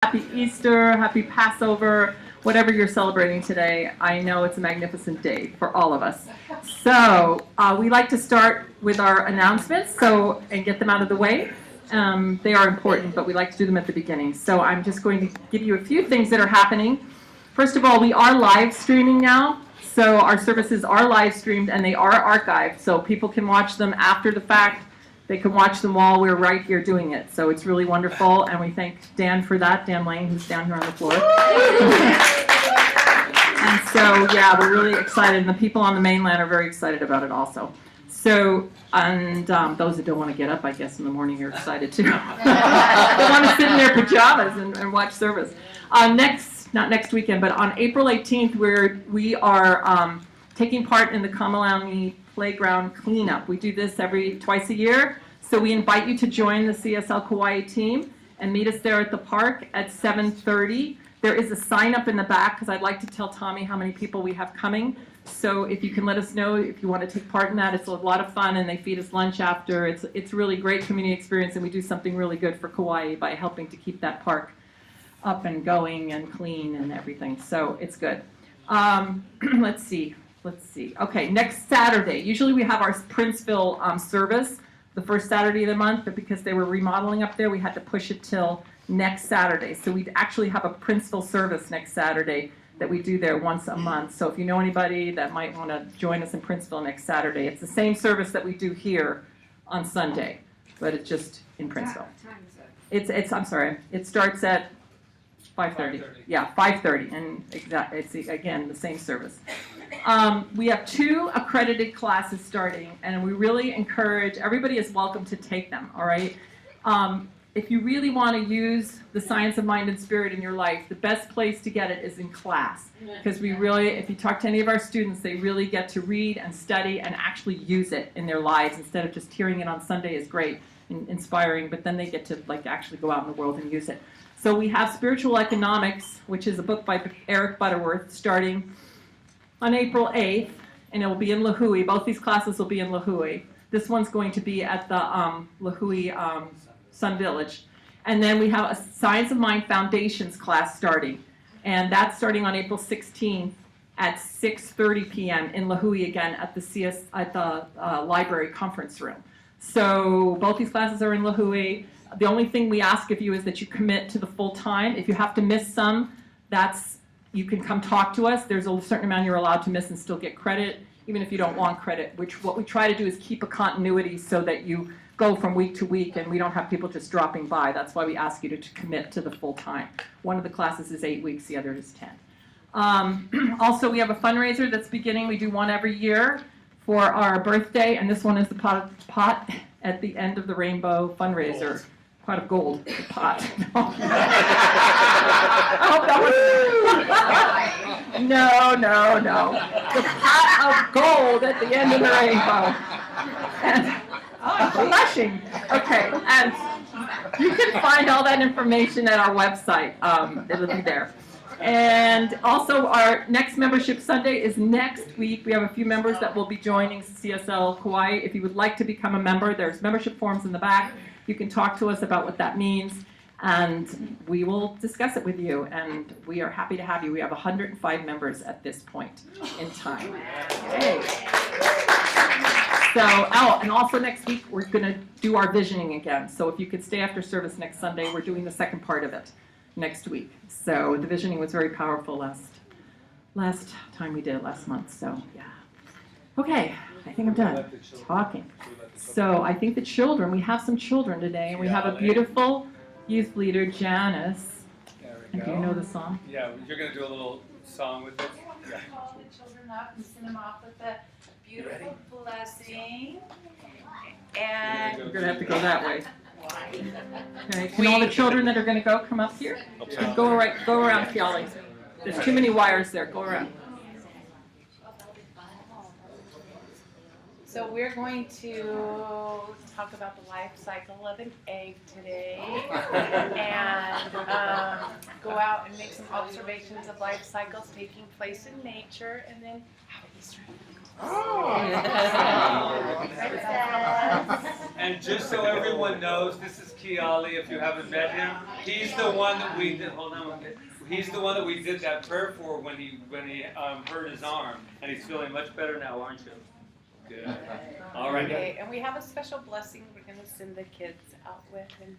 Happy Easter, happy Passover, whatever you're celebrating today. I know it's a magnificent day for all of us. So we like to start with our announcements and get them out of the way. They are important, but we like to do them at the beginning. So I'm just going to give you a few things that are happening. First of all, we are live streaming now. So our services are live streamed and they are archived. So people can watch them after the fact. They can watch them while we're right here doing it. So it's really wonderful, and we thank Dan for that, Dan Lane, who's down here on the floor. And so, yeah, we're really excited, and the people on the mainland are very excited about it also. So, and those that don't want to get up, I guess, in the morning are excited too. They want to sit in their pajamas and watch service. Not next weekend, but on April 18th, we are taking part in the Kaua'i playground cleanup. We do this twice a year, so we invite you to join the CSL Kauai team and meet us there at the park at 7:30. There is a sign up in the back because I'd like to tell Tommy how many people we have coming. So if you can let us know if you want to take part in that, it's a lot of fun, and they feed us lunch after. It's really great community experience, and we do something really good for Kauai by helping to keep that park up and going and clean and everything. So it's good. Let's see. Okay, next Saturday. Usually we have our Princeville service the first Saturday of the month, but because they were remodeling up there, we had to push it till next Saturday. So we actually have a Princeville service next Saturday that we do there once a month. So if you know anybody that might want to join us in Princeville next Saturday, it's the same service that we do here on Sunday, but it's just in Princeville. I'm sorry. It starts at 5:30. Yeah, 5:30, and it's again the same service. We have 2 accredited classes starting, and we really encourage everybody is welcome to take them. All right. If you really want to use the science of mind and spirit in your life, the best place to get it is in class, because if you talk to any of our students, they really get to read and study and actually use it in their lives instead of just hearing it on Sunday is great and inspiring, but then they get to actually go out in the world and use it. So we have Spiritual Economics, which is a book by Eric Butterworth, starting on April 8th, and it will be in Lahui. Both these classes will be in Lahui. This one's going to be at the Lahui Sun Village. And then we have a Science of Mind Foundations class starting, and that's starting on April 16th at 6:30 p.m. in Lahui again at the library conference room. So both these classes are in Lahui. The only thing we ask of you is that you commit to the full time. If you have to miss some, you can come talk to us. There's a certain amount you're allowed to miss and still get credit, even if you don't want credit, what we try to do is keep a continuity so that you go from week to week and we don't have people just dropping by. That's why we ask you to commit to the full time. One of the classes is 8 weeks, the other is 10. Also, we have a fundraiser that's beginning. We do one every year for our birthday, and this one is the pot at the end of the rainbow fundraiser. Pot of gold, the pot. I hope that was No. The pot of gold at the end of the rainbow. I'm blushing. Okay, and you can find all that information at our website. It'll be there. And also, our next membership Sunday is next week. We have a few members that will be joining CSL Kauai. If you would like to become a member, there's membership forms in the back. You can talk to us about what that means, and we will discuss it with you. And we are happy to have you. We have 105 members at this point in time. Yay. So, and also next week, we're going to do our visioning again. So if you could stay after service next Sunday, we're doing the second part of it next week. So the visioning was very powerful last time we did it last month. So, yeah. Okay, I think I'm done talking. So I think we have some children today, and we have a beautiful youth leader, Janice. And do you know the song? Yeah, you're going to do a little song with it. Yeah. Call the children up and send them off with a beautiful blessing. And we're going to have to go that way. Okay, can all the children that are going to go come up here? Go around, Kiali. There's too many wires there. Go around. so we're going to talk about the life cycle of an egg today and go out and make some observations of life cycles taking place in nature, and then have an Easter egg. And just so everyone knows, this is Kaua'i. If you haven't met him, he's the one that we did. Hold on one minute. He's the one that we did that prayer for when he hurt his arm, and he's feeling much better now, aren't you? Good. All right. Okay, and we have a special blessing we're going to send the kids out with, and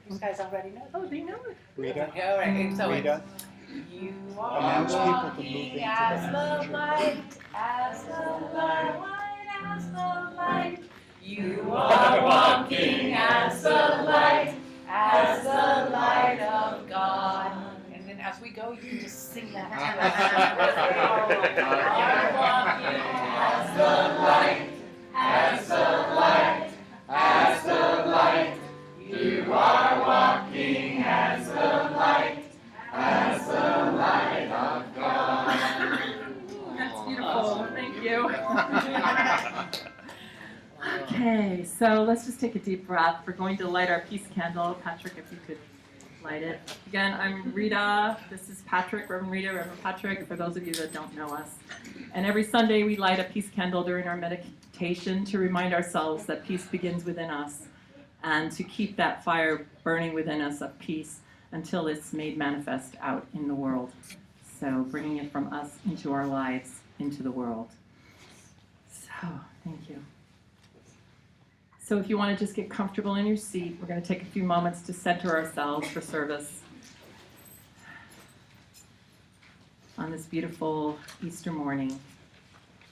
you guys already know. Oh, they know it. Rita, All right, so Rita, you announce are people to move walking into as the the light, as the light, as the light. You are walking as the light, as the light of God. And then as we go, you can just sing that to us. You are walking as the light, as the light, as the light. You are walking as the light, as the light of God. That's beautiful. Thank you. Okay, so let's just take a deep breath. We're going to light our peace candle. Patrick, if you could light it. Again, I'm Rita. This is Patrick, Reverend Rita, Reverend Patrick, for those of you that don't know us. And every Sunday we light a peace candle during our meditation to remind ourselves that peace begins within us and to keep that fire burning within us of peace until it's made manifest out in the world. So bringing it from us into our lives, into the world. So, thank you. So if you want to just get comfortable in your seat, we're going to take a few moments to center ourselves for service on this beautiful Easter morning.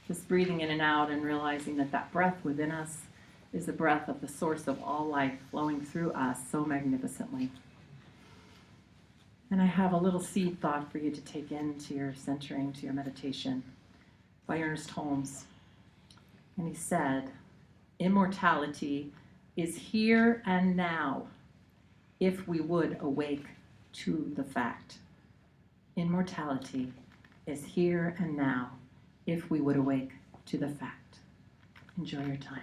Just breathing in and out and realizing that that breath within us is the breath of the source of all life flowing through us so magnificently. And I have a little seed thought for you to take into your centering, to your meditation, by Ernest Holmes. And he said, "Immortality is here and now, if we would awake to the fact." Immortality is here and now, if we would awake to the fact. Enjoy your time.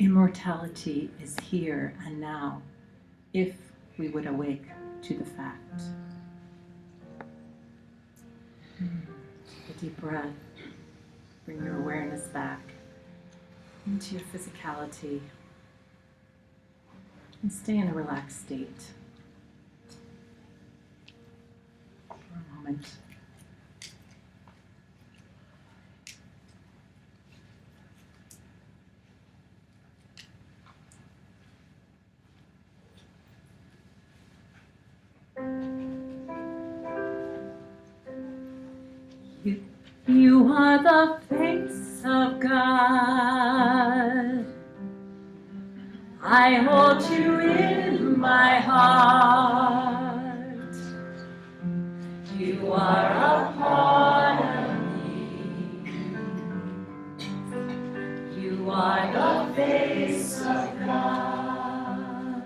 Immortality is here and now, if we would awake to the fact. Take a deep breath. Bring your awareness back into your physicality and stay in a relaxed state for a moment. You are the face of God. I hold you in my heart. You are a part of me. You are the face of God.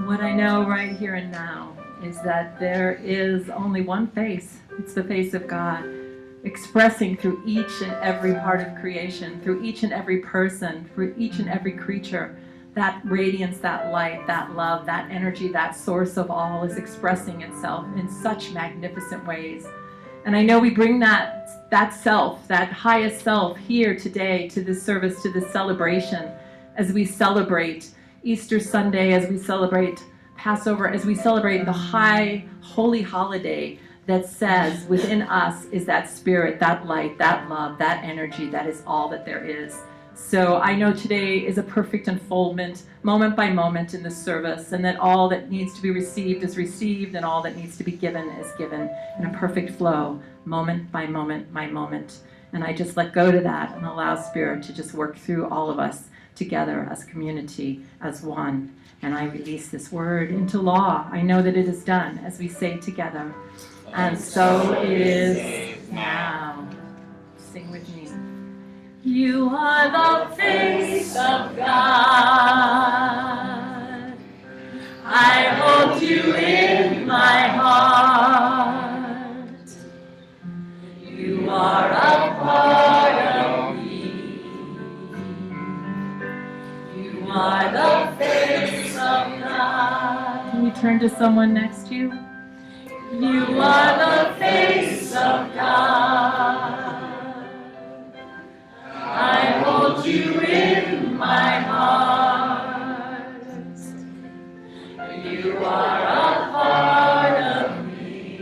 What I know right here and now is that there is only one face. It's the face of God, expressing through each and every part of creation, through each and every person, through each and every creature. That radiance, that light, that love, that energy, that source of all is expressing itself in such magnificent ways. And I know we bring that self, that highest self here today to this service, to this celebration, as we celebrate Easter Sunday, as we celebrate Passover, as we celebrate the high holy holiday that says within us is that spirit, that light, that love, that energy, that is all that there is. So I know today is a perfect unfoldment, moment by moment in the service, and that all that needs to be received is received, and all that needs to be given is given in a perfect flow, moment by moment by moment. And I just let go to that and allow Spirit to just work through all of us together as community, as one. And I release this word into law. I know that it is done as we say together. And so it is now. Sing with me. You are the face of God. I hold you in my heart. You are a part of me. You are the face of God. Can you turn to someone next to you? You are the face of God. I hold you in my heart. You are a part of me.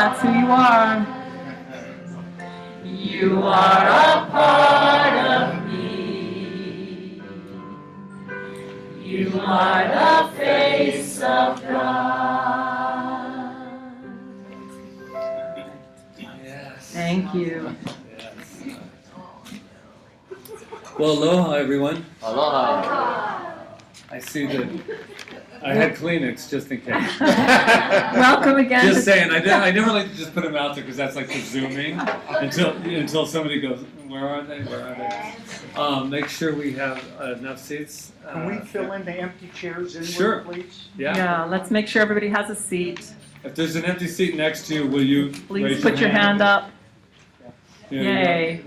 That's who you are. You are a part of me. You are the face of God. Yes. Thank you. Yes. Well, aloha, everyone. Aloha. I see that I had Kleenex just in case. Welcome again. Just saying, I never like to just put them out there because that's like presuming until somebody goes, where are they? Where are they? Make sure we have enough seats. Can we fill in the empty chairs inward, Sure. please? Yeah. Let's make sure everybody has a seat. If there's an empty seat next to you, will you Please raise put your hand up. There you go. Yay.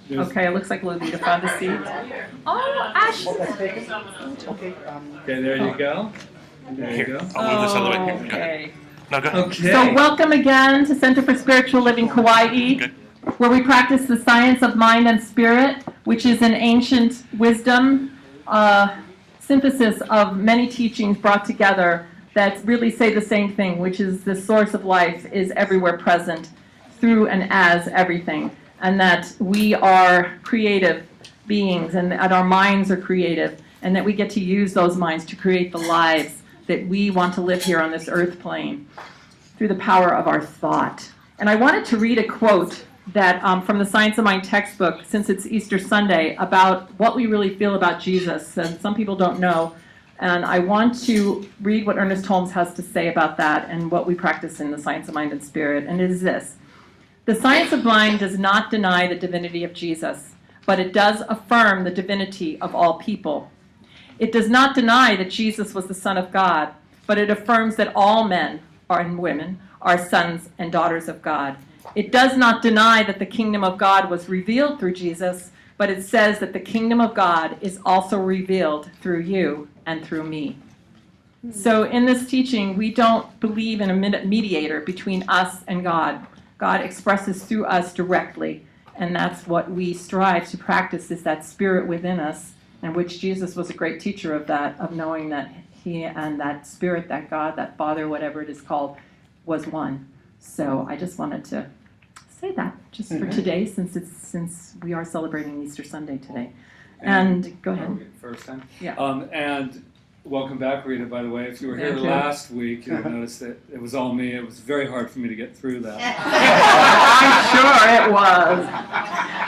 There's- Okay, it looks like Lolita found a seat. Oh, Ash. Oh, that's taken? Okay, Okay, there you go. There you go. I'll move this out of the way. Go ahead. Okay. No, go ahead. Okay. So welcome again to Center for Spiritual Living Kauai, Good. where we practice the science of mind and spirit, which is an ancient wisdom synthesis of many teachings brought together that really say the same thing, which is the source of life is everywhere present through and as everything, and that we are creative beings and that our minds are creative and that we get to use those minds to create the lives that we want to live here on this earth plane through the power of our thought. And I wanted to read a quote that from the Science of Mind textbook, since it's Easter Sunday, about what we really feel about Jesus. And some people don't know. And I want to read what Ernest Holmes has to say about that and what we practice in the Science of Mind and Spirit. And it is this: the science of mind does not deny the divinity of Jesus, but it does affirm the divinity of all people. It does not deny that Jesus was the Son of God, but it affirms that all men and women are sons and daughters of God. It does not deny that the kingdom of God was revealed through Jesus, but it says that the kingdom of God is also revealed through you and through me. So in this teaching, we don't believe in a mediator between us and God. God expresses through us directly, and that's what we strive to practice, is that spirit within us, and which Jesus was a great teacher of that, of knowing that he and that spirit, that God, that Father, whatever it is called, was one. So I just wanted to say that just for today, since we are celebrating Easter Sunday today. And go ahead. Okay, first time. Yeah. And welcome back, Rita, by the way. If you were here Thank you. last week, you'll notice that it was all me. It was very hard for me to get through that. I'm sure it was.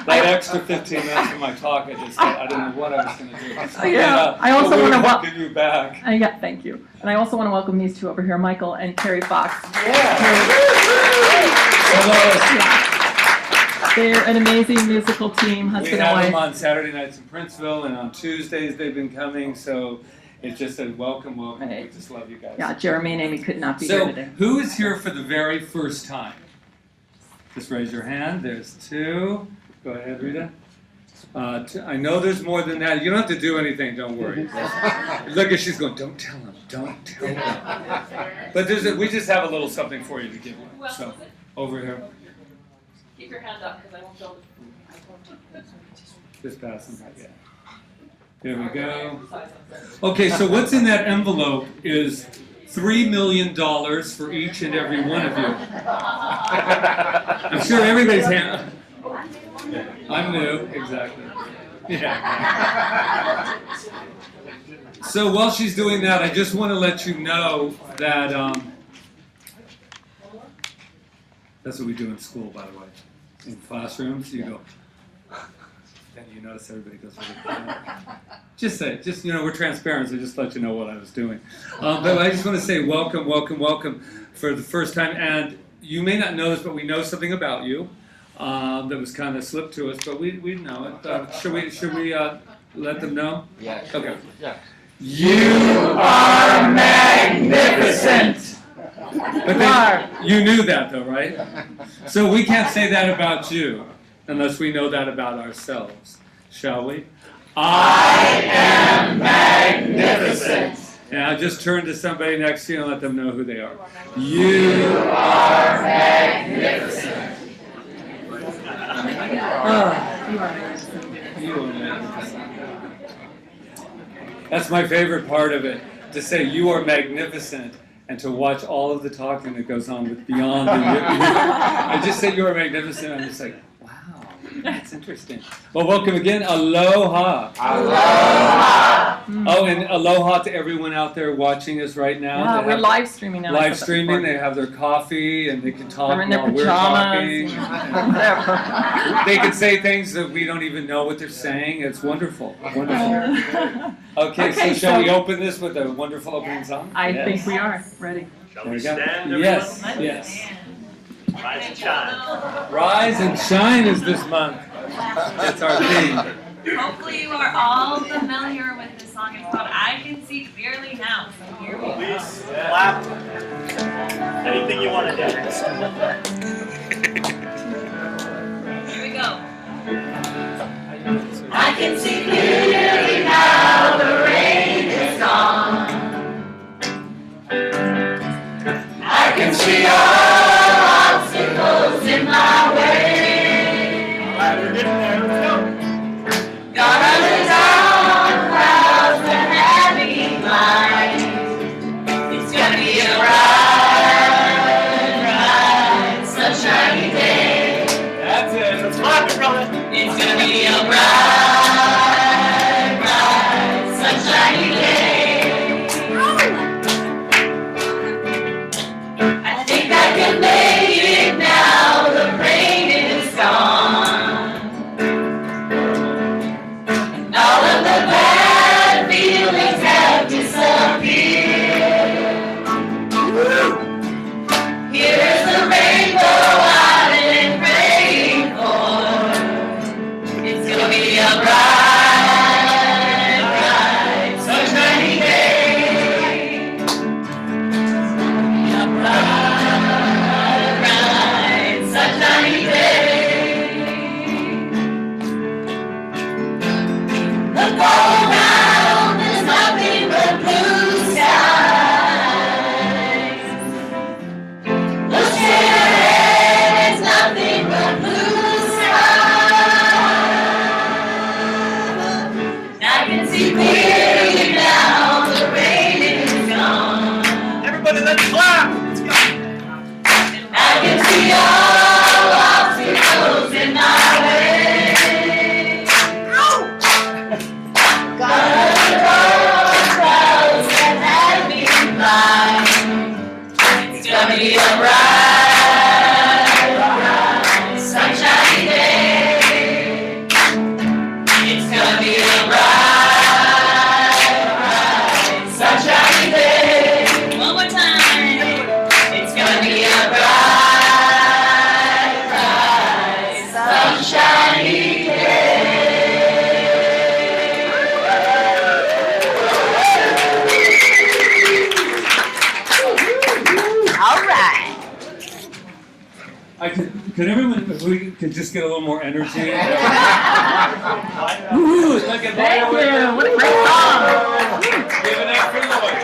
That extra 15 minutes of my talk, I didn't know what I was going to do. Yeah, I also want to welcome you back. yeah, thank you. And I also want to welcome these two over here, Michael and Carrie Fox. They're an amazing musical team, We husband have and them wife. on Saturday nights in Princeville, and on Tuesdays they've been coming, so it's just a welcome. Right. We just love you guys. Yeah, Jeremy and Amy could not be So, here today. who is here for the very first time? Just raise your hand. There's two. Go ahead, Rita. I know there's more than that. You don't have to do anything. Don't worry. Look at she's going. Don't tell them. Don't tell them. But we just have a little something for you to give you. So over here. Keep your hand up because I won't go. Just pass them. Yeah. There we go. Okay, so what's in that envelope is $3 million for each and every one of you. I'm sure everybody's hand. I'm new, exactly. Yeah. So while she's doing that, I just want to let you know that that's what we do in school, by the way. In classrooms, you go. Then you notice everybody goes really quiet. Just say, we're transparent, so just let you know what I was doing. But I just want to say welcome, welcome, welcome for the first time. And you may not know this, but we know something about you that was kind of slipped to us, but we know it. Should we let them know? Yeah. Okay. Yeah. You are magnificent! But you knew that though, right? So we can't say that about you unless we know that about ourselves, shall we? I am magnificent. Now just turn to somebody next to you and let them know who they are. You are magnificent. You are magnificent. That's my favorite part of it, to say you are magnificent and to watch all of the talking that goes on with beyond the I just said you were magnificent. I'm just like, wow, that's interesting. Well, welcome again. Aloha. Aloha. Oh, and aloha to everyone out there watching us right now. Yeah, They we're have- live streaming now. Live streaming, they have their coffee and they can talk They're in their while we're pajamas. talking. Whatever. They can say things that we don't even know what they're saying. It's wonderful. Wonderful. Okay, so shall we open this with a wonderful opening song? I Yes. think we are ready. Shall There we we go. stand, everyone? Yes, yes. Rise and shine. Rise and shine is this month. That's our theme. Hopefully you are all familiar with this song. It's called I Can See Clearly Now. So here we go. Please clap. Anything you want to do. Here we go. I can see clearly now the rain is gone. I can see all obstacles in my way. All right, we're getting there. Let's go. Gonna let down clouds and heavy blind. It's gonna be a bright, bright, sunshiny day. That's it. Let's clap it, brother. It's gonna be a bright, bright, sunshiny day. I think I can make it now, the rain is gone. And all of the bad feelings have disappeared. Here's the rainbow I've been praying for. It's gonna be a bright, bright, sunshiny day. A bright, bright, sunshiny day. Look all around, there's nothing but blue skies. Look straight ahead, it's nothing but blue skies. I can see clearly now, the rain is gone. Everybody, let's clap. Let's go. I can see all obstacles in my way. Gotta let go clouds that have me blind. It's gonna be a bright, bright, sunshiny day. It's gonna be a bright, bright, sunshiny day. One more time. It's gonna be a bright, bright, sunshiny day. All right. Could everyone, if we could just get a little more energy? Woo, look at Thank you. What a great song. Give it up for Lloyd.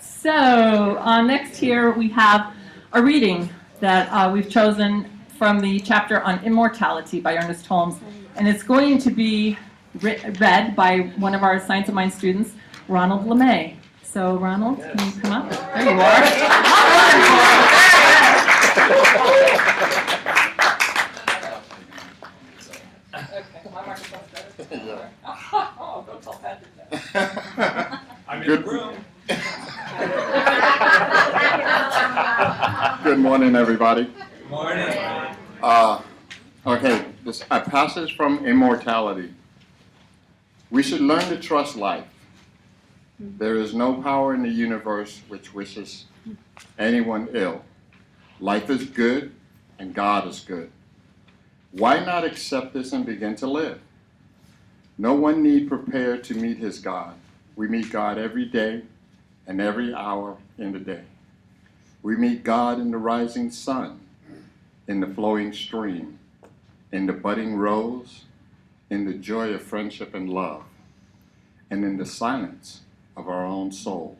So next here we have a reading that we've chosen from the chapter on immortality by Ernest Holmes, and it's going to be read by one of our Science of Mind students, Ronald LeMay. So Ronald, can you come up? There you are. I'm in the room. Good morning, everybody. Morning. Okay, this a passage from Immortality. We should learn to trust life. There is no power in the universe which wishes anyone ill. Life is good, and God is good. Why not accept this and begin to live? No one need prepare to meet his God. We meet God every day and every hour in the day. We meet God in the rising sun, in the flowing stream, in the budding rose, in the joy of friendship and love, and in the silence of our own soul.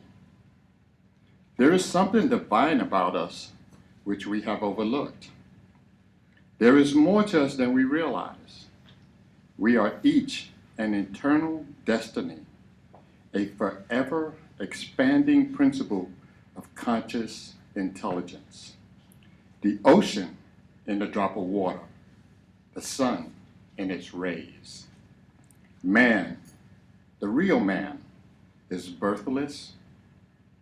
There is something divine about us which we have overlooked. There is more to us than we realize. We are each an eternal destiny, a forever expanding principle of conscious intelligence. The ocean in a drop of water, the sun in its rays. Man, the real man, is birthless,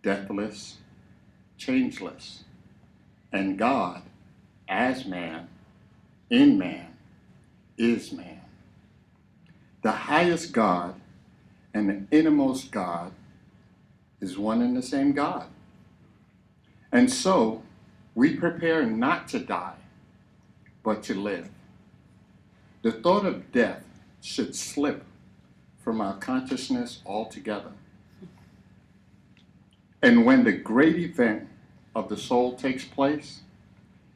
deathless, changeless, and God, as man, in man, is man. The highest God and the innermost God is one and the same God. And so, we prepare not to die, but to live. The thought of death should slip from our consciousness altogether. And when the great event of the soul takes place,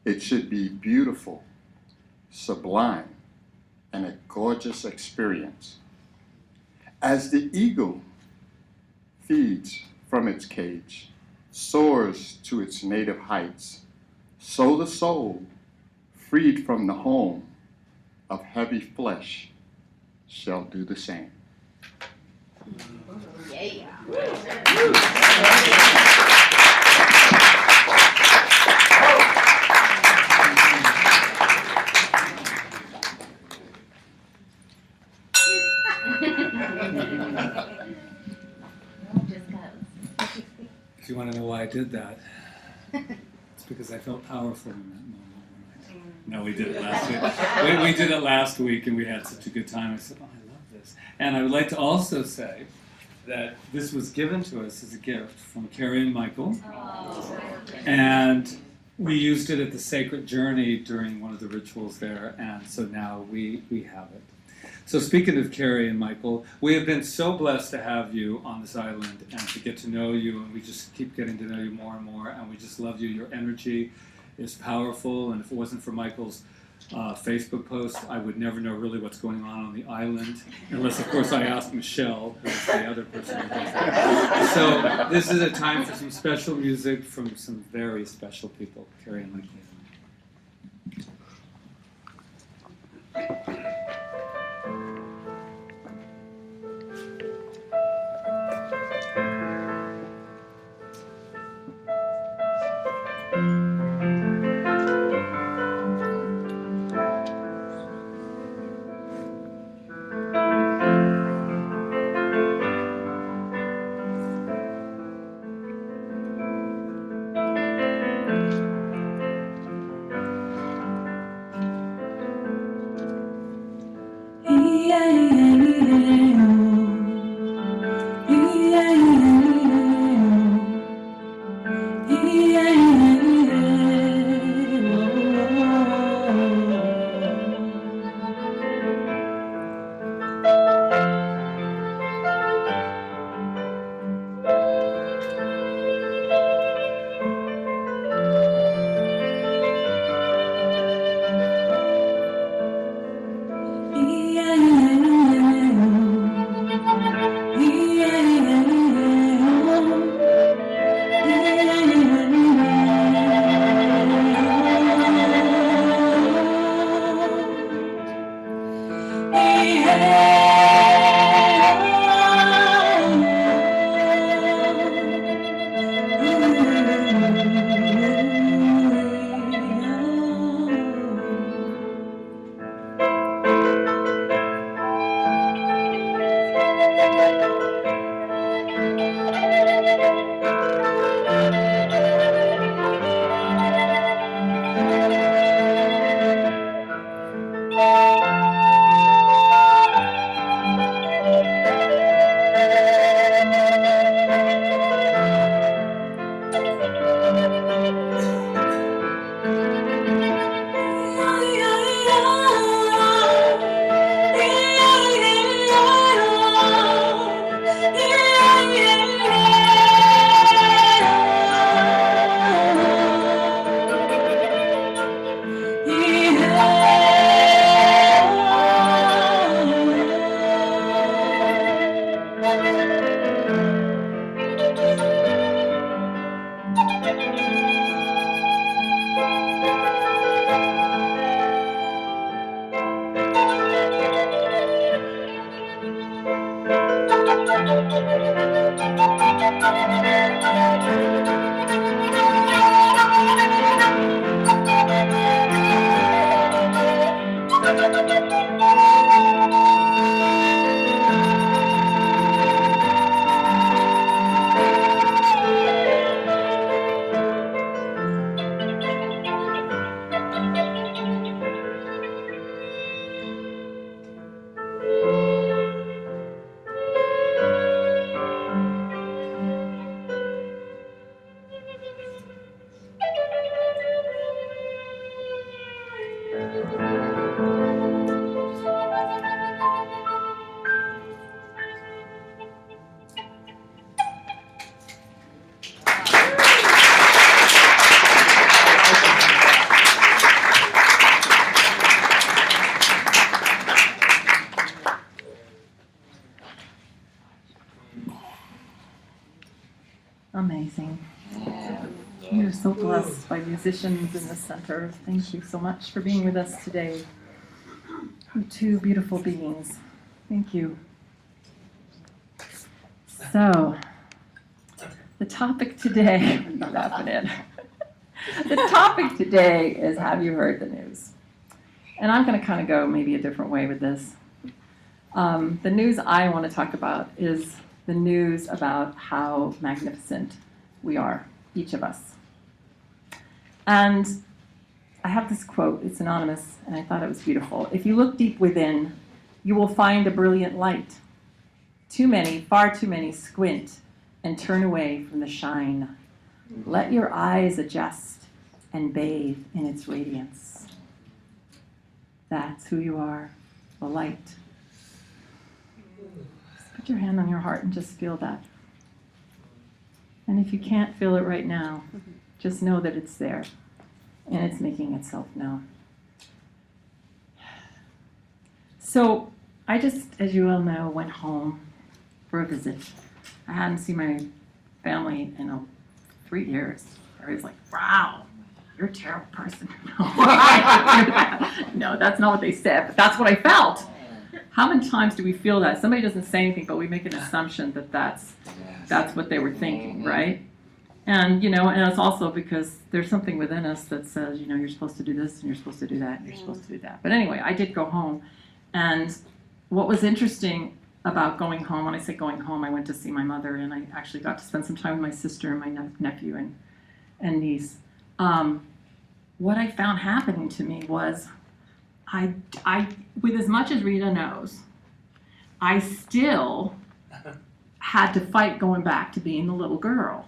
it should be beautiful, sublime, and a gorgeous experience. As the eagle feeds from its cage, soars to its native heights, so the soul, freed from the home of heavy flesh, shall do the same. If you want to know why I did that, it's because I felt powerful in that moment. No, we did it last week. We did it last week, and we had such a good time. I said, oh, I love this. And I would like to also say that this was given to us as a gift from Carrie and Michael. And we used it at the Sacred Journey during one of the rituals there, and so now we have it. So speaking of Carrie and Michael, we have been so blessed to have you on this island and to get to know you, and we just keep getting to know you more and more, and we just love you. Your energy is powerful, and if it wasn't for Michael's Facebook post, I would never know really what's going on the island, unless of course I asked Michelle, who's the other person who does that. So this is a time for some special music from some very special people, Carrie and Michael. Yeah. Amazing. We are so blessed by musicians in the center. Thank you so much for being with us today. You two beautiful beings. Thank you. So, the topic today, you're laughing in. The topic today is, have you heard the news? And I'm going to kind of go maybe a different way with this. The news I want to talk about is the news about how magnificent we are, each of us. And I have this quote, it's anonymous, and I thought it was beautiful. If you look deep within, you will find a brilliant light. Too many, far too many, squint and turn away from the shine. Let your eyes adjust and bathe in its radiance. That's who you are, the light. Just put your hand on your heart and just feel that. And if you can't feel it right now, just know that it's there and it's making itself known. So I just, as you all know, went home for a visit. I hadn't seen my family in 3 years. I was like, wow, you're a terrible person. No, that's not what they said, but that's what I felt. How many times do we feel that? Somebody doesn't say anything, but we make an assumption that that's what they were thinking, right? And, and it's also because there's something within us that says, you're supposed to do this, and you're supposed to do that, and you're supposed to do that. But anyway, I did go home. And what was interesting about going home, when I say going home, I went to see my mother, and I actually got to spend some time with my sister and my nephew and niece. What I found happening to me was, I with as much as Rita knows, I still had to fight going back to being the little girl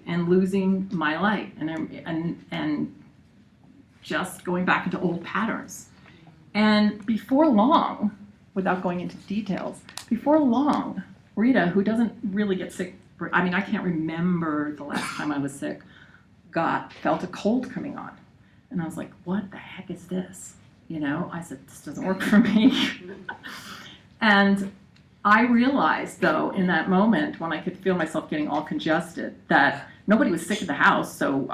and losing my light and just going back into old patterns. And before long, without going into details, before long, Rita, who doesn't really get sick, I can't remember the last time I was sick, felt a cold coming on. And I was like, what the heck is this? I said, this doesn't work for me. And I realized, though, in that moment, when I could feel myself getting all congested, that nobody was sick in the house. So,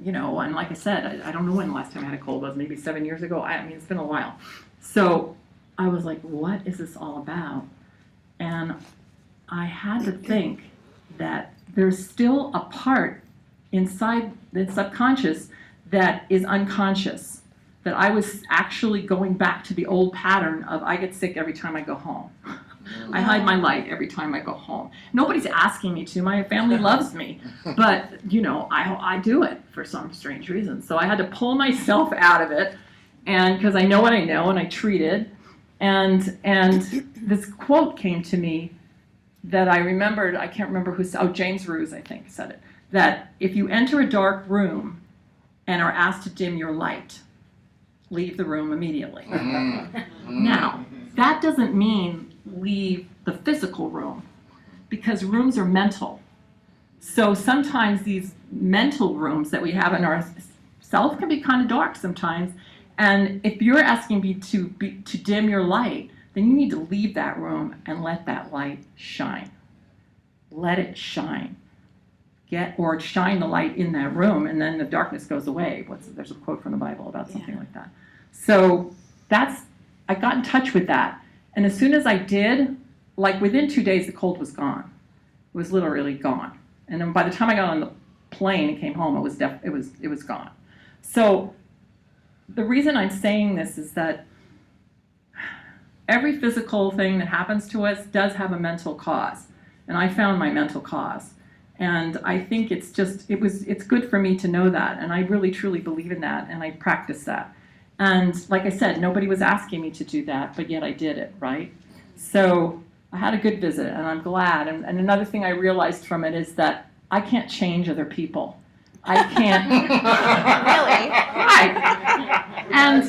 and like I said, I don't know when the last time I had a cold was, maybe 7 years ago. It's been a while. So I was like, what is this all about? And I had to think that there's still a part inside the subconscious that is unconscious, that I was actually going back to the old pattern of I get sick every time I go home. I hide my light every time I go home. Nobody's asking me to. My family loves me. But, I do it for some strange reason. So I had to pull myself out of it, and because I know what I know, and I treated. And this quote came to me that I remembered. I can't remember who said. Oh, James Roos, I think, said it. That if you enter a dark room and are asked to dim your light, leave the room immediately. Now, that doesn't mean leave the physical room, because rooms are mental. So sometimes these mental rooms that we have in our self can be kind of dark sometimes. And if you're asking me to dim your light, then you need to leave that room and let that light shine. Let it shine. Or shine the light in that room, and then the darkness goes away. There's a quote from the Bible about something like that. So I got in touch with that. And as soon as I did, like within 2 days, the cold was gone. It was literally gone. And then by the time I got on the plane and came home, it was gone. So the reason I'm saying this is that every physical thing that happens to us does have a mental cause. And I found my mental cause. And I think it's good for me to know that. And I really, truly believe in that. And I practice that. And like I said, nobody was asking me to do that, but yet I did it, right? So I had a good visit, and I'm glad. And another thing I realized from it is that I can't change other people. I can't. Really? Right. And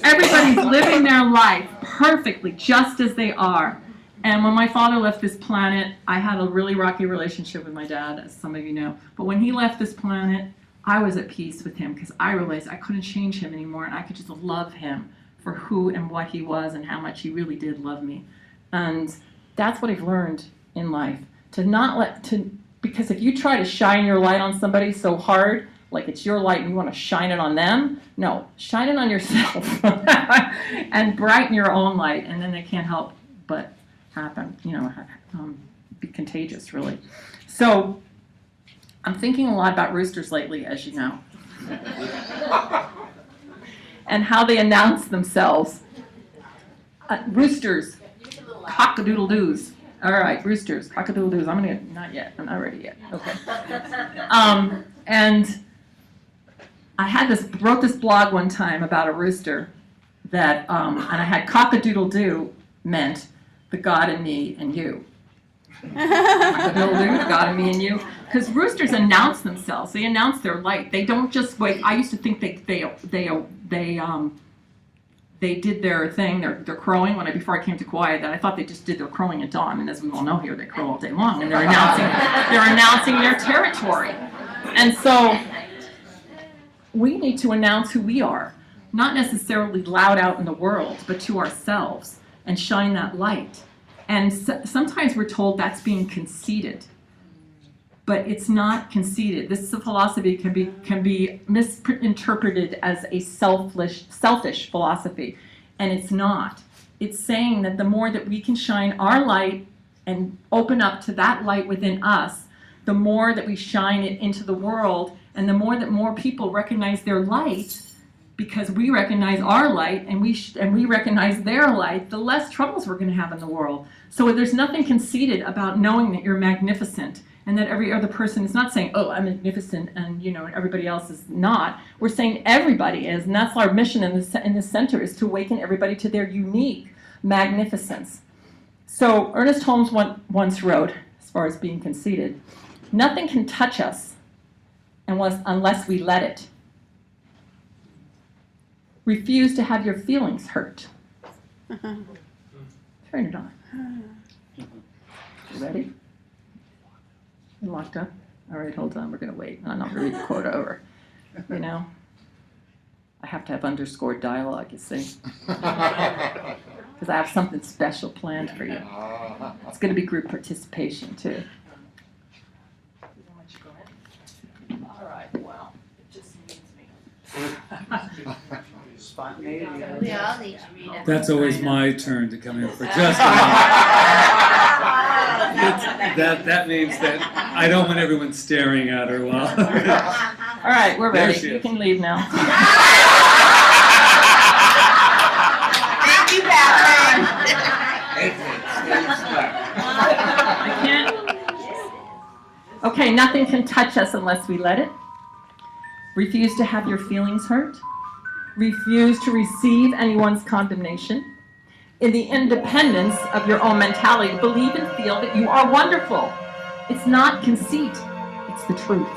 everybody's living their life perfectly, just as they are. And when my father left this planet, I had a really rocky relationship with my dad, as some of you know. But when he left this planet, I was at peace with him because I realized I couldn't change him anymore, and I could just love him for who and what he was and how much he really did love me. And that's what I've learned in life, because if you try to shine your light on somebody so hard, like it's your light and you want to shine it on them, no, shine it on yourself and brighten your own light, and then they can't help but happen, be contagious, really. So I'm thinking a lot about roosters lately, as you know, and how they announce themselves. Roosters, cock-a-doodle-doos. All right, roosters, cock-a-doodle-doos. Not yet. I'm not ready yet. Okay. And I wrote this blog one time about a rooster that, and I had cock-a-doodle-doo meant the God in me and you. Cock-a-doodle-doo, God in me and you. Because roosters announce themselves. They announce their light. They don't just wait. I used to think they did their thing, their crowing before I came to Kauai, that I thought they just did their crowing at dawn, and as we all know here, they crow all day long, and they're announcing their territory. And so we need to announce who we are, not necessarily loud out in the world, but to ourselves, and shine that light. And sometimes we're told that's being conceited. But it's not conceited. This philosophy can be misinterpreted as a selfish philosophy, and it's not. It's saying that the more that we can shine our light and open up to that light within us, the more that we shine it into the world, and the more that more people recognize their light, because we recognize our light and we recognize their light, the less troubles we're going to have in the world. So there's nothing conceited about knowing that you're magnificent. And that every other person is not saying, oh, I'm magnificent, and everybody else is not. We're saying everybody is, and that's our mission in the center, is to awaken everybody to their unique magnificence. So Ernest Holmes once wrote, as far as being conceited, nothing can touch us unless we let it. Refuse to have your feelings hurt. Turn it on. You ready? Locked up? All right, hold on. We're going to wait. I'm not going to read the quote over. I have to have underscored dialogue, you see. Because I have something special planned for you. It's going to be group participation, too. All right, well, it just needs me. We all need to read it. That's always my turn to come in for just a minute. That means that I don't want everyone staring at her while. All right, we're ready. You can leave now. Thank you, Batman. I can't. Okay, nothing can touch us unless we let it. Refuse to have your feelings hurt. Refuse to receive anyone's condemnation. In the independence of your own mentality, believe and feel that you are wonderful. It's not conceit, it's the truth.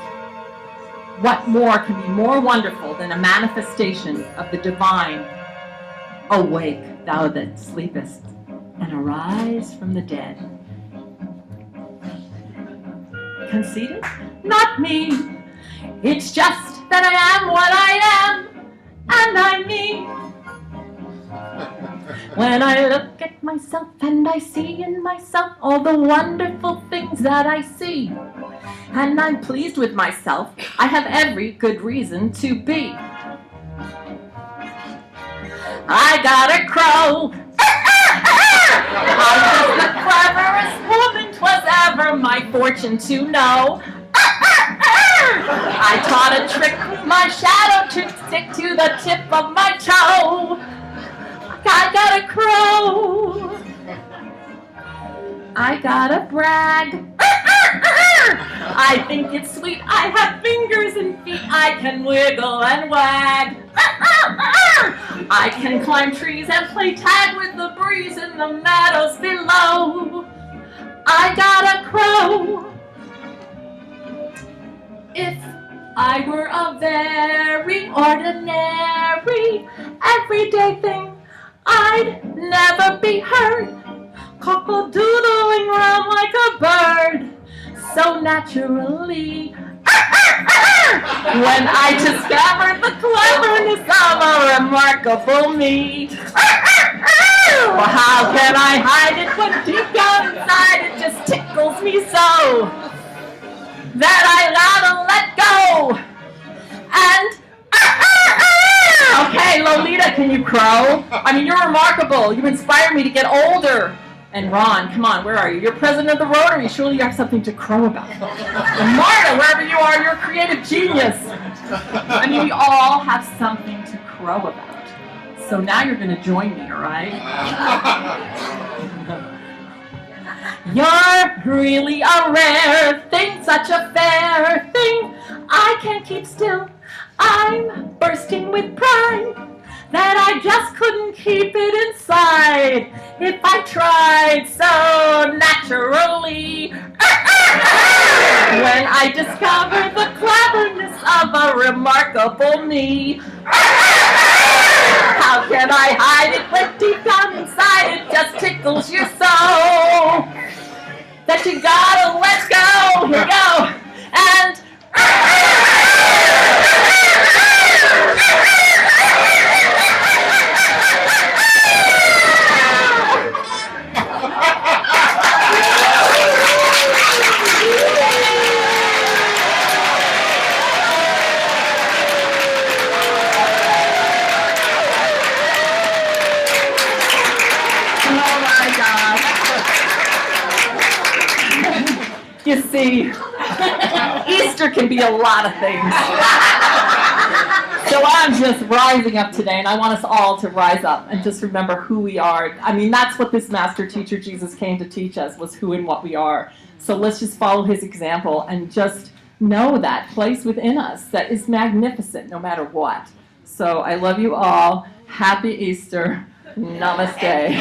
What more can be more wonderful than a manifestation of the divine? Awake, thou that sleepest, and arise from the dead. Conceited? Not me. It's just that I am what I am, and I'm me. When I look at myself and I see in myself all the wonderful things that I see, and I'm pleased with myself, I have every good reason to be. I got a crow. I'm just the cleverest woman 'twas ever my fortune to know. I taught a trick with my shadow to stick to the tip of my toe. I got a crow. I gotta brag. I think it's sweet. I have fingers and feet. I can wiggle and wag. I can climb trees and play tag with the breeze in the meadows below. I got a crow. If I were a very ordinary, everyday thing, I'd never be heard cock-a-doodling around like a bird, so naturally. When I discovered the cleverness of a remarkable me, well, how can I hide it when deep down inside it just tickles me so that I gotta let go? And okay, Lolita, can you crow? I mean, you're remarkable. You inspire me to get older. And Ron, come on, where are you? You're president of the Rotary. Surely you have something to crow about. And Marta, wherever you are, you're a creative genius. I mean, we all have something to crow about. So now you're going to join me, all right? You're really a rare thing, such a fair thing. I can't keep still. I'm bursting with pride that I just couldn't keep it inside if I tried so naturally. When I discovered the cleverness of a remarkable me, how can I hide it when deep down inside it just tickles your soul that you gotta let go? Here we go. And you see, Easter can be a lot of things. So I'm just rising up today, and I want us all to rise up and just remember who we are. I mean, that's what this master teacher Jesus came to teach us, was who and what we are. So let's just follow his example and just know that place within us that is magnificent no matter what. So I love you all. Happy Easter. Namaste.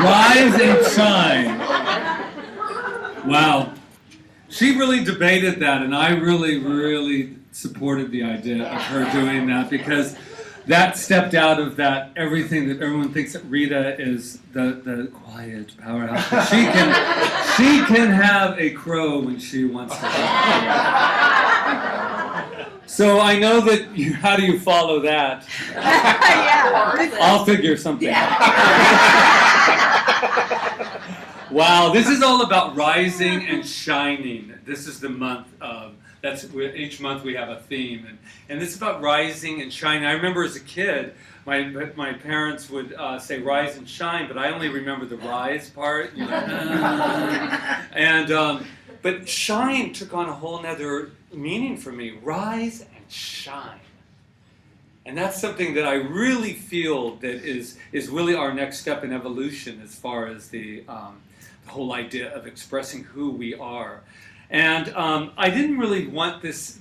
Rise and shine. Wow. She really debated that, and I really supported the idea of her doing that, because that stepped out of that everything that everyone thinks that Rita is the quiet powerhouse. But she can have a crow when she wants to. So I know that how do you follow that? I'll figure something out. Wow, this is all about rising and shining. This is the month of, each month we have a theme, and it's about rising and shining. I remember as a kid, my parents would say rise and shine, but I only remember the rise part, you know. But shine took on a whole nother meaning for me. Rise and shine. And that's something that I really feel that is really our next step in evolution as far as the whole idea of expressing who we are. And I didn't really want this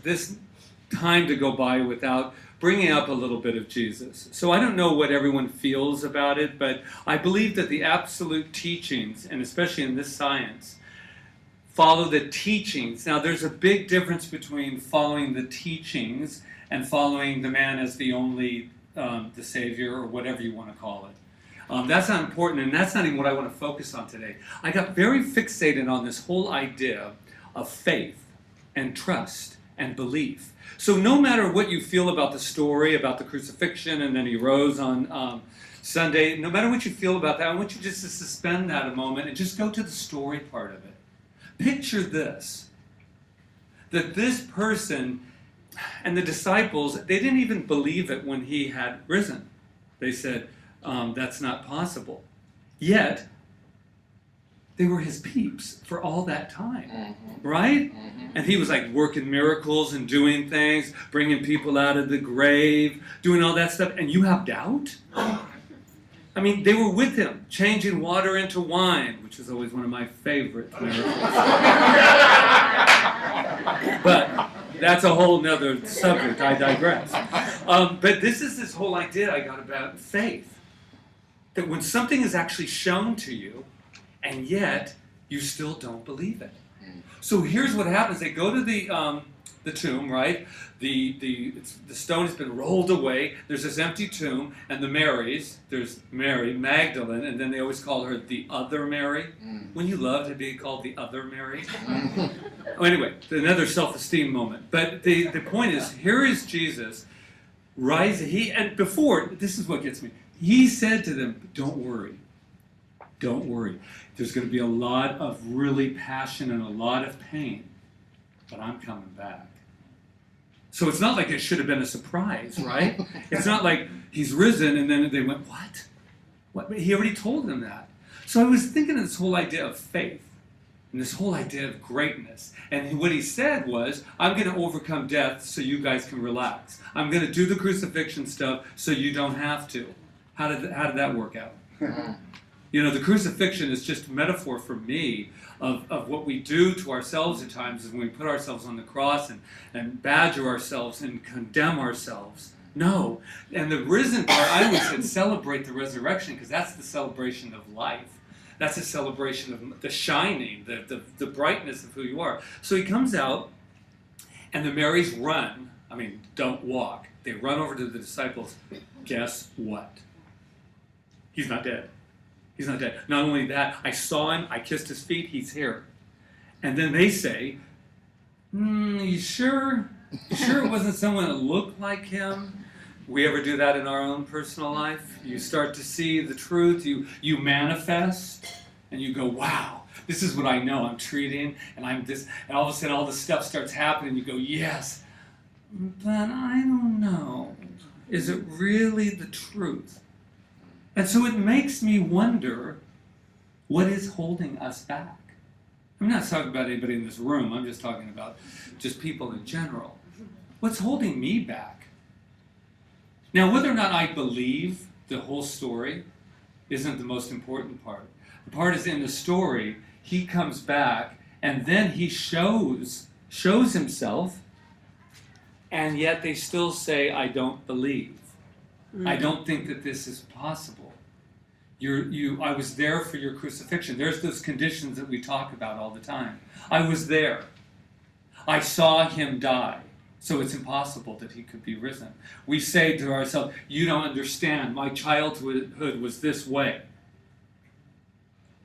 time to go by without bringing up a little bit of Jesus. So I don't know what everyone feels about it, but I believe that the absolute teachings, and especially in this science, follow the teachings. Now there's a big difference between following the teachings and following the man as the only, the Savior, or whatever you want to call it. That's not important, and that's not even what I want to focus on today. I got very fixated on this whole idea of faith and trust and belief. So no matter what you feel about the story, about the crucifixion, and then he rose on Sunday, no matter what you feel about that, I want you just to suspend that a moment and just go to the story part of it. Picture this, that this person and the disciples, they didn't even believe it when he had risen. They said, that's not possible. Yet, they were his peeps for all that time, right? And he was like working miracles and doing things, bringing people out of the grave, doing all that stuff, and you have doubt? I mean, they were with him, changing water into wine, which is always one of my favorite miracles. But that's a whole nother subject, I digress. But this is this whole idea I got about faith. That when something is actually shown to you, and yet you still don't believe it. So here's what happens. They go to the tomb, right? The stone has been rolled away. There's this empty tomb, and the Marys, there's Mary, Magdalene, and then they always call her the other Mary. Wouldn't you love to be called the other Mary? Anyway, another self-esteem moment. But the point is, here is Jesus, and before, this is what gets me. He said to them, don't worry. Don't worry. There's going to be a lot of really passion and a lot of pain, but I'm coming back. So it's not like it should have been a surprise, right? It's not like he's risen and then they went, what? He already told them that. So I was thinking of this whole idea of faith and this whole idea of greatness. And what he said was, I'm going to overcome death so you guys can relax. I'm going to do the crucifixion stuff so you don't have to. How did that work out? You know, the crucifixion is just a metaphor for me of what we do to ourselves at times is when we put ourselves on the cross and badger ourselves and condemn ourselves. No. And the risen part, I always said celebrate the resurrection because that's the celebration of life. That's a celebration of the shining, the brightness of who you are. So he comes out and the Marys run. I mean, don't walk. They run over to the disciples. Guess what? He's not dead. He's not dead. Not only that, I saw him, I kissed his feet, he's here. And then they say, you sure? You sure it wasn't someone that looked like him? We ever do that in our own personal life? You start to see the truth, you manifest, and you go, wow, this is what I know I'm treating, and I'm this, and all of a sudden all this stuff starts happening, and you go, yes, but I don't know. Is it really the truth? And so it makes me wonder, what is holding us back? I'm not talking about anybody in this room. I'm just talking about just people in general. What's holding me back? Now, whether or not I believe the whole story isn't the most important part. The part is in the story, he comes back, and then he shows himself, and yet they still say, I don't believe. I don't think that this is possible. I was there for your crucifixion. There's those conditions that we talk about all the time. I was there. I saw him die. So it's impossible that he could be risen. We say to ourselves, you don't understand. My childhood was this way.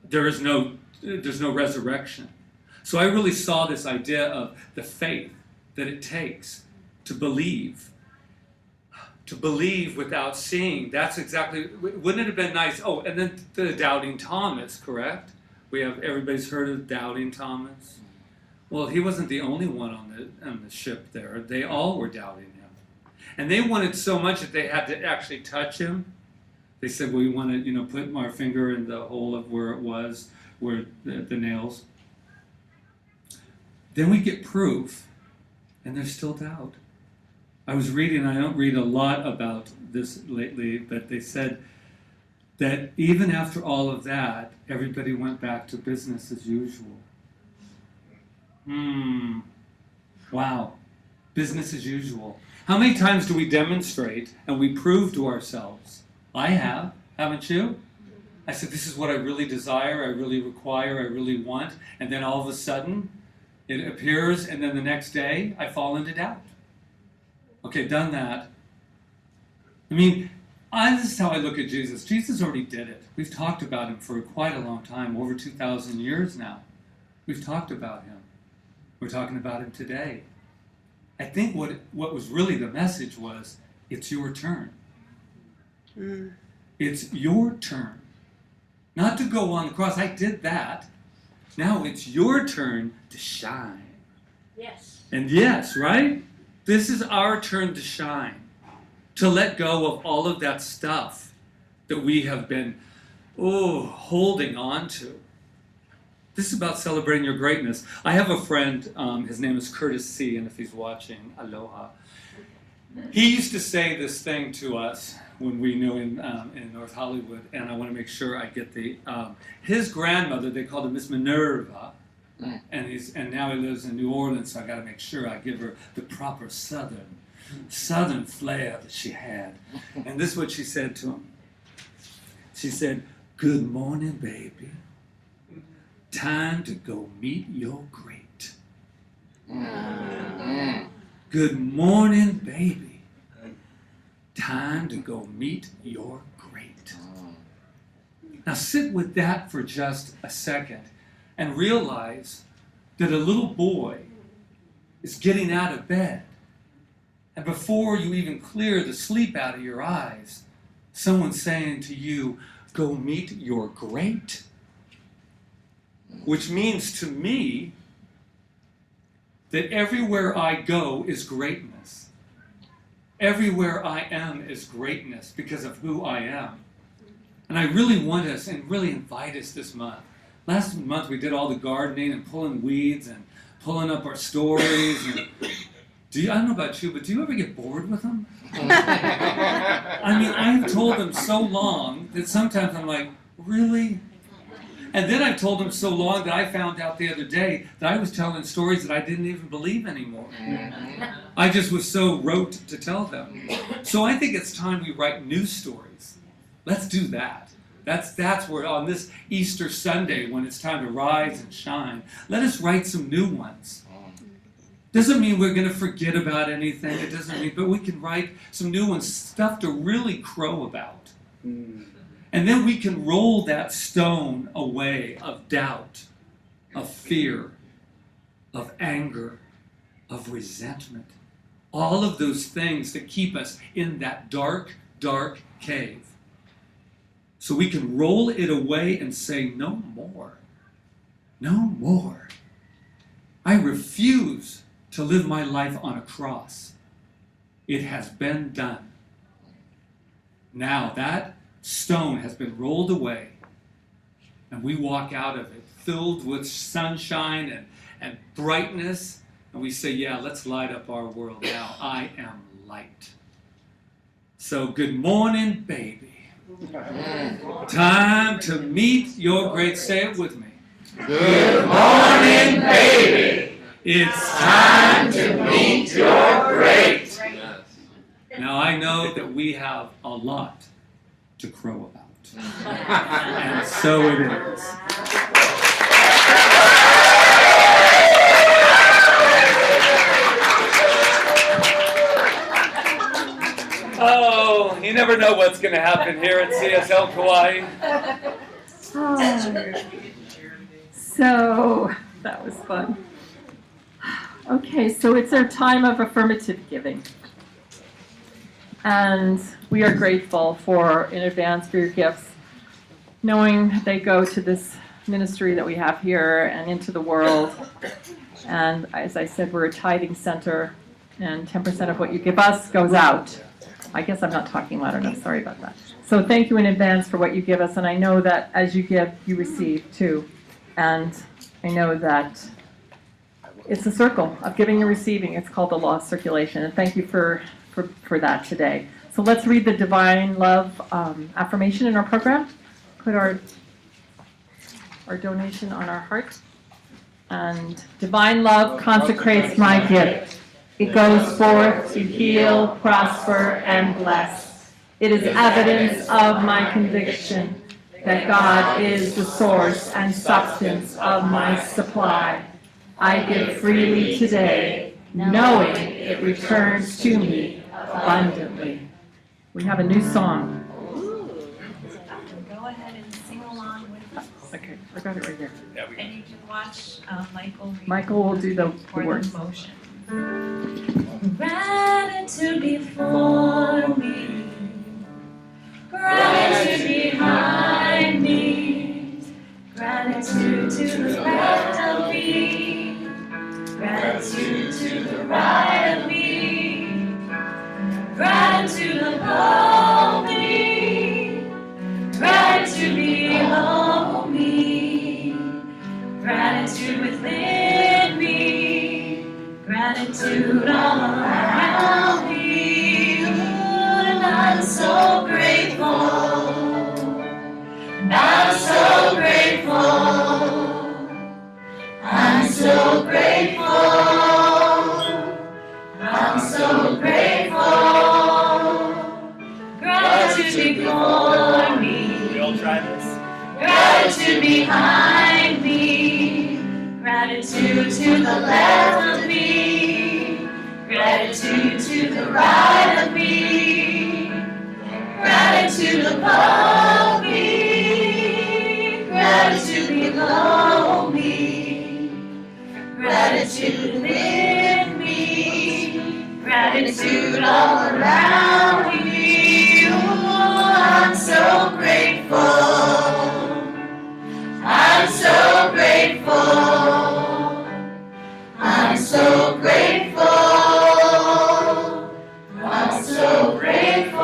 There's no resurrection. So I really saw this idea of the faith that it takes to believe. To believe without seeing. That's exactly, wouldn't it have been nice? Oh, and then the doubting Thomas, correct? Everybody's heard of doubting Thomas? Well, he wasn't the only one on the ship there. They all were doubting him. And they wanted so much that they had to actually touch him. They said, well, we want to, put our finger in the hole of where it was, where the nails. Then we get proof, and there's still doubt. I was reading, I don't read a lot about this lately, but they said that even after all of that, everybody went back to business as usual. Wow. Business as usual. How many times do we demonstrate and we prove to ourselves? I have, haven't you? I said, this is what I really desire, I really require, I really want, and then all of a sudden, it appears, and then the next day, I fall into doubt. Okay, done that. I mean, this is how I look at Jesus. Jesus already did it. We've talked about him for quite a long time, over 2,000 years now. We've talked about him. We're talking about him today. I think what was really the message was, it's your turn. It's your turn. Not to go on the cross. I did that. Now it's your turn to shine. Yes. And yes, right? This is our turn to shine, to let go of all of that stuff that we have been, holding on to. This is about celebrating your greatness. I have a friend, his name is Curtis C., and if he's watching, aloha. He used to say this thing to us when we knew in North Hollywood, and I want to make sure I get his grandmother, they called her Miss Minerva, and now he lives in New Orleans, so I got to make sure I give her the proper southern flair that she had. And this is what she said to him. She said, "Good morning, baby. Time to go meet your great." Good morning, baby. Time to go meet your great. Now sit with that for just a second and realize that a little boy is getting out of bed. And before you even clear the sleep out of your eyes, someone's saying to you, "Go meet your great." Which means to me that everywhere I go is greatness. Everywhere I am is greatness because of who I am. And I really want us and really invite us this month. Last month we did all the gardening and pulling weeds and pulling up our stories. And I don't know about you, but do you ever get bored with them? I mean, I've told them so long that sometimes I'm like, really? And then I've told them so long that I found out the other day that I was telling stories that I didn't even believe anymore. I just was so rote to tell them. So I think it's time we write new stories. Let's do that. That's where on this Easter Sunday, when it's time to rise and shine, let us write some new ones. Doesn't mean we're going to forget about anything. It doesn't mean, but we can write some new ones, stuff to really crow about. And then we can roll that stone away of doubt, of fear, of anger, of resentment. All of those things that keep us in that dark, dark cave. So we can roll it away and say, no more. No more. I refuse to live my life on a cross. It has been done. Now that stone has been rolled away, and we walk out of it filled with sunshine and brightness, and we say, yeah, let's light up our world now. I am light. So good morning, baby. Time to meet your great. Say it with me. Good morning, baby. It's time to meet your great. Now I know that we have a lot to crow about. And so it is. Oh, you never know what's going to happen here at CSL Kauai. So that was fun. Okay, so it's our time of affirmative giving. And we are grateful in advance for your gifts, knowing they go to this ministry that we have here and into the world. And as I said, we're a tithing center, and 10% of what you give us goes out. I guess I'm not talking loud enough, sorry about that. So thank you in advance for what you give us, and I know that as you give, you receive too. And I know that it's a circle of giving and receiving. It's called the law of circulation, and thank you for that today. So let's read the divine love affirmation in our program. Put our donation on our heart. And divine love consecrates my gift. It goes forth to heal, prosper, and bless. It is evidence of my conviction that God is the source and substance of my supply. I give freely today, knowing it returns to me abundantly. We have a new song. Go ahead and sing along with us. Okay, I got it right here. And you can watch Michael read. Michael will do the for words. the motion. Gratitude before me, gratitude behind me, gratitude to the left of me, gratitude to the right of me, gratitude above me, gratitude below me, gratitude within me, gratitude all around me. Ooh, and I'm so grateful. I'm so grateful. I'm so grateful. I'm so grateful. Gratitude before me. We all try this. Gratitude behind me. Gratitude to the left of me. Gratitude to the right of me. Gratitude above me. Gratitude below me. Gratitude within me. Gratitude all around me. Ooh, I'm so grateful. I'm so grateful. I'm so grateful. I'm so grateful.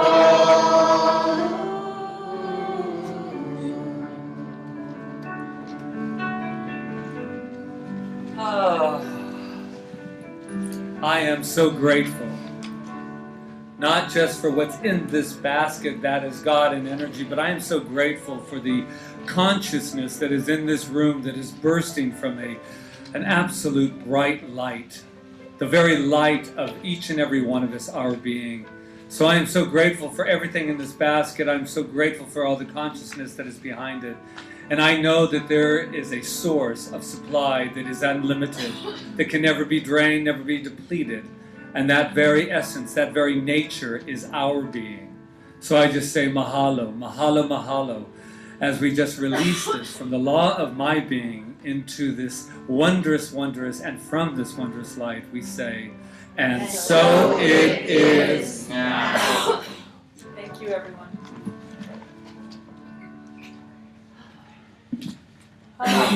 I am so grateful, not just for what's in this basket that is God and energy, but I am so grateful for the consciousness that is in this room that is bursting from an absolute bright light, the very light of each and every one of us, our being. So I am so grateful for everything in this basket. I'm so grateful for all the consciousness that is behind it. And I know that there is a source of supply that is unlimited, that can never be drained, never be depleted. And that very essence, that very nature is our being. So I just say mahalo, mahalo, mahalo, as we just release this from the law of my being into this wondrous, wondrous, and from this wondrous light we say, and so it is now. Thank you, everyone.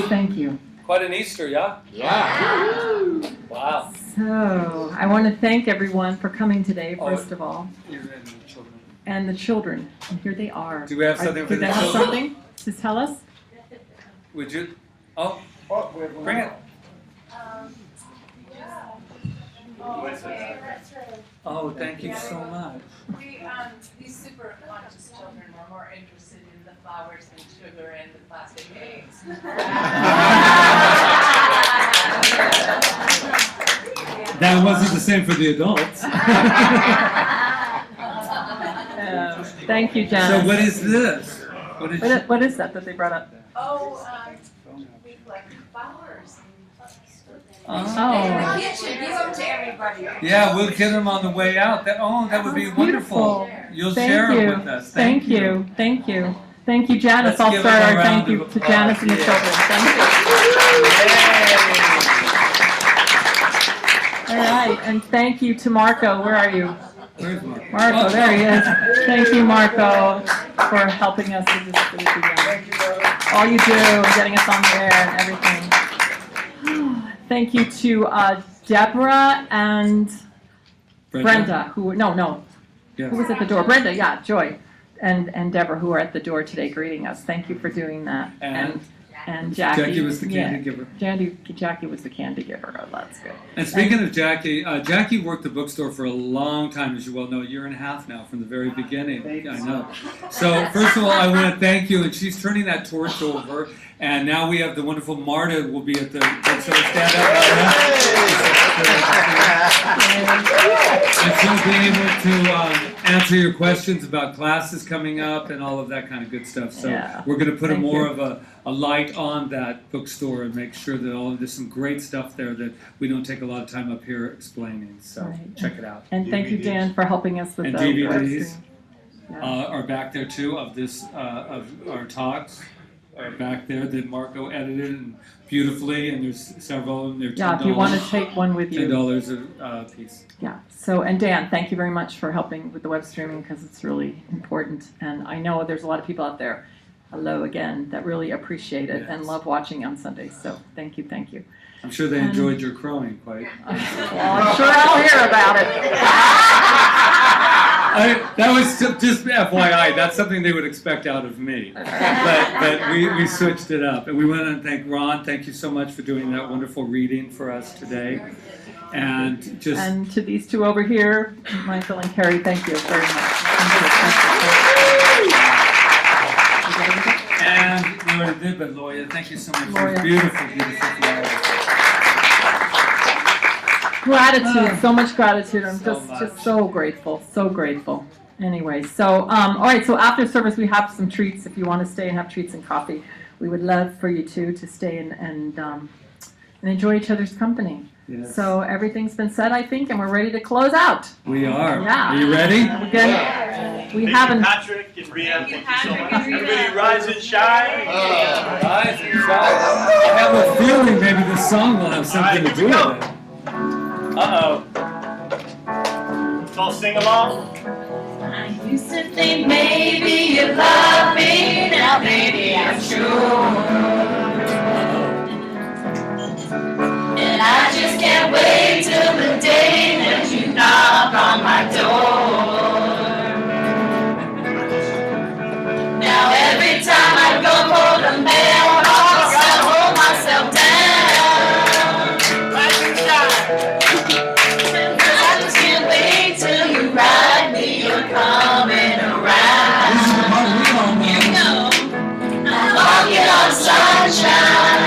Thank you. Quite an Easter, yeah? Yeah. Wow. So, I want to thank everyone for coming today, first of all, You and the children. and the children. And here they are. Do we have something for Do the they have children? something to tell us? Would you? Oh, bring it. Oh, thank you so much. These super conscious children were more interested in the flowers and sugar and the plastic eggs. That wasn't the same for the adults. Thank you, Janice. So what is this? What is that they brought up? We collect flowers. Oh. In the kitchen, give them to everybody. Yeah, we'll get them on the way out. That would be wonderful. You'll share them with us. Thank you. Thank you. Thank you, Janice. Let's I'll give start them a our round thank you of to applause. Janice and the Yeah. children. Thank you. All right, and thank you to Marco. Where are you? Where's Mark? Marco, there he is. Thank you, Marco, for helping us with this. All you do, getting us on the air and everything. Thank you to Deborah and Brenda, who were Yes. who was at the door? Brenda, yeah, Joy, and Deborah, who are at the door today greeting us. Thank you for doing that. And Jackie. Jackie was the candy giver. Jackie was the candy giver. Oh, that's good. And speaking of Jackie, Jackie worked the bookstore for a long time, as you well know, a year and a half now, from the very beginning. I know. So first of all, I want to thank you, and she's turning that torch over. And now we have the wonderful Marta will be at the bookstore. Stand up, Marta. And she'll be able to answer your questions about classes coming up and all of that kind of good stuff. So we're going to put more of a light on that bookstore and make sure that there's some great stuff there that we don't take a lot of time up here explaining. So check it out. And thank you, Dan, for helping us with and the DVDs are back there too of our talks. Are back there that Marco edited and beautifully, and there's several, and they're $10. Yeah, if you want to take one with you. $10 a piece. Yeah. So, and Dan, thank you very much for helping with the web streaming because it's really important. And I know there's a lot of people out there, hello again, that really appreciate it and love watching on Sundays. So, thank you, thank you. I'm sure they enjoyed your crowing quite. Well, I'm sure I'll hear about it. That was just FYI. That's something they would expect out of me. But we switched it up. And we want to thank Ron. Thank you so much for doing that wonderful reading for us today. And just... And to these two over here, Michael and Carrie, thank you very much. And we already did, but Loya, thank you so much for Loya. those beautiful, beautiful flowers. Gratitude, so much gratitude. I'm So just much. so grateful, so grateful. Anyway, so all right. So after service, we have some treats. If you want to stay and have treats and coffee, we would love for you two to stay and enjoy each other's company. Yes. So everything's been said, I think, and we're ready to close out. We are. Yeah. Are you ready? Again, we haven't. Patrick and Rhea, thank you so Patrick much. and Rhea. Everybody rise and shine. Rise and shine. I have a feeling maybe this song will have something to do with it. Uh-oh. Let's all sing along. I used to think maybe you love me, now maybe I'm sure. And I just can't wait till the day that you knock on my door. Now every time I go for the mailbox, I hold myself down. Rise and shine. I just can't wait till you ride me, you're coming around. You know, I'm walking on sunshine.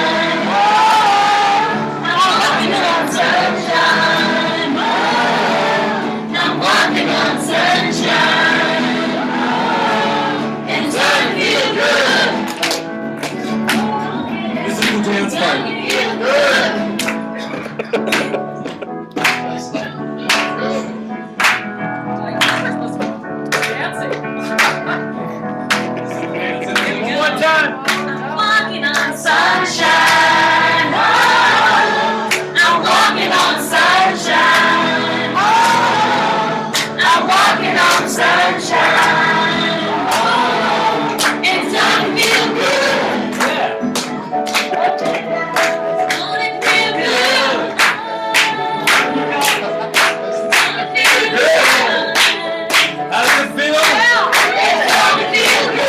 I'm walking on sunshine. I'm walking on sunshine. And don't feel good. This is the dance part. Don't feel good. One more time. Walking on sunshine. Oh, I'm walking on sunshine. Oh, I'm walking on sunshine. Oh, it doesn't feel good. Don't it feel good? Don't it feel good? How does it feel? It doesn't feel good.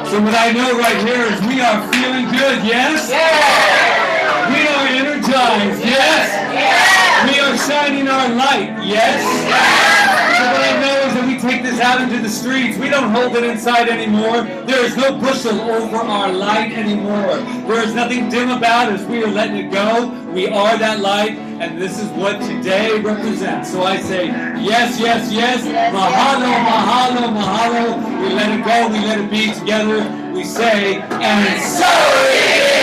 So what I know right here is we are feeling good, yes? We are energized, yes? We are shining our light, yes? So what I know is that we take this out into the streets. We don't hold it inside anymore. There is no bushel over our light anymore. There is nothing dim about us. We are letting it go. We are that light, and this is what today represents. So I say, yes, yes, yes. Mahalo, mahalo, mahalo. We let it go. We let it be together. We say, and so it is.